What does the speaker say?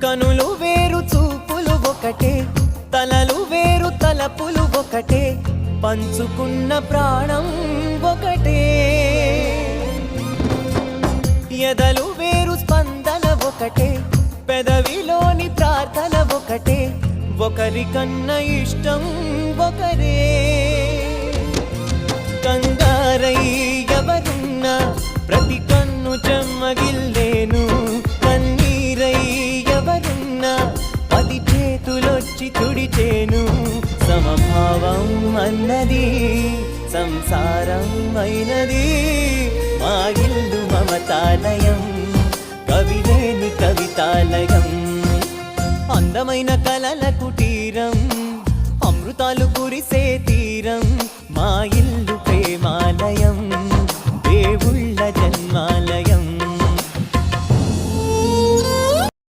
కనులు వేరు చూపులు ఒకటే, తలలు వేరు తలపులు ఒకటే, పంచుకున్న ప్రాణం ఒకటే. ఎదలు వేరు స్పందన ఒకటే, పెదవిలోని ప్రార్థన ఒకటే, ఒకరికన్నా ఇష్టం ఒకరే. కంగారై ఎవరున్నా ప్రతి కన్ను చెమ్మగిల్లేను, కన్నీరై ఎవరున్నా 10 చేతులొచ్చి తుడిచేను. సమభావం అన్నది సంసారం అయినది, మా ఇల్లు మమతాలయం, కవిలేని కవితాలయం. అందమైన కలల కుటీరం, అమృతాలు కురిసే తీరం, మా